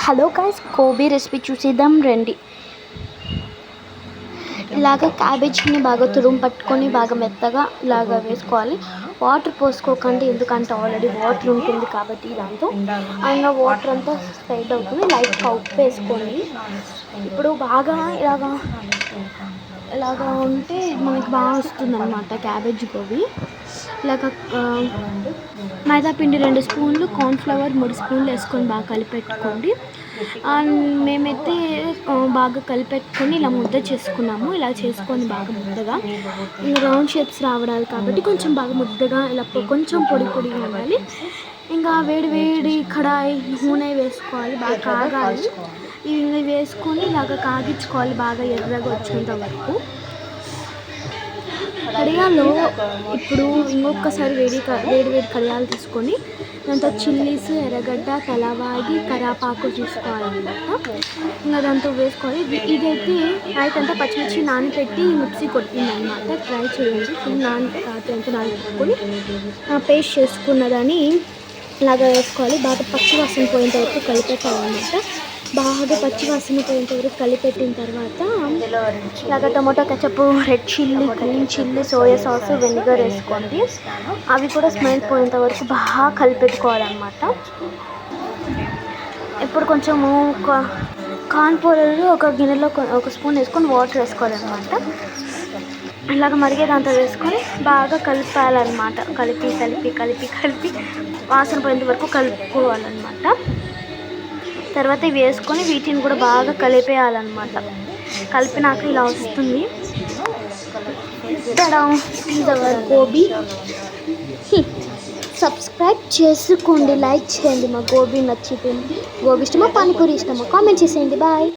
Hello guys, gobi recipe చూసేద్దాం రండి. ఇలాగ క్యాబేజీని బాగా తురుము పట్టుకొని బాగా మెత్తగా ఇలాగ వేసుకోవాలి. వాటర్ పోసుకోకండి, ఎందుకంటే ఆల్రెడీ వాటర్ ఉంటుంది కాబట్టి దాంతో ఇంకా వాటర్ అంతా స్ప్రెడ్ అవుతుంది. లైట్గా ఉప్పు వేసుకోండి. ఇప్పుడు బాగా ఇలాగా ఉంటే మనకి బాగా వస్తుంది అన్నమాట క్యాబేజీ గోబీ. ఇలాగ మైదా పిండి 2 స్పూన్లు, కార్న్ఫ్లవర్ 3 స్పూన్లు వేసుకొని బాగా కలిపెట్టుకోండి. మేమైతే బాగా కలిపెట్టుకొని ఇలా ముద్ద చేసుకున్నాము. ఇలా చేసుకొని బాగా ముద్దగా ఇంకా రౌండ్ షేప్స్ రావడాలి కాబట్టి కొంచెం బాగా ముద్దగా ఇలా కొంచెం పొడిగా ఉండాలి. ఇంకా వేడి కడాయి నూనె వేసుకోవాలి, బాగా కాగాలి. ఇవి వేసుకొని ఇలాగ కాగించుకోవాలి బాగా ఎర్రగా వచ్చేంత వరకు. కడియాల్లో ఇప్పుడు ఇంకొకసారి వేడి కడియాలు తీసుకొని దాంతో చిల్లీస్, ఎర్రగడ్డ, తెల్లవాయి, కరివేపాకు తీసుకోవాలన్నమాట. ఇంకా దాంతో వేసుకోవాలి. ఇదైతే నైట్ అంతా పచ్చిమిర్చి నానబెట్టి మిక్సీ కొట్టిందనమాట. ట్రై చేయండి. ఫుల్ రాత్రి అంతా నానబెట్టుకొని పేస్ట్ చేసుకున్నదాన్ని ఇలాగా వేసుకోవాలి. బాగా పచ్చివాసన పోయేంత వరకు కలిపెట్టాలన్నమాట. బాగా పచ్చివాసన పోయేంత వరకు కలిపెట్టిన తర్వాత ఇలాగ tomato ketchup, red chilli, green chilli, soya sauce, vinegar వేసుకోండి. అవి కూడా స్మెల్ పోయేంత వరకు బాగా కలిపెట్టుకోవాలన్నమాట. ఇప్పుడు కొంచెము కార్న్ పౌడర్ ఒక గిన్నెలో 1 స్పూన్ వేసుకొని వాటర్ వేసుకోవాలన్నమాట. ఇలాగ మరిగే దాంతో వేసుకొని బాగా కలిపాలన్నమాట. కలిపి వాసన పోయేంత వరకు కలుపుకోవాలన్నమాట. తర్వాత ఇవి వేసుకొని వీటిని కూడా బాగా కలిపేయాలన్నమాట. కలిపినాక ఇలా వస్తుంది. గోబీ సబ్స్క్రైబ్ చేసుకోండి, లైక్ చేయండి. మా గోబీ నచ్చితే, గోబీ ఇష్టమా పానీపూరి ఇష్టమా కామెంట్ చేసేయండి. బాయ్.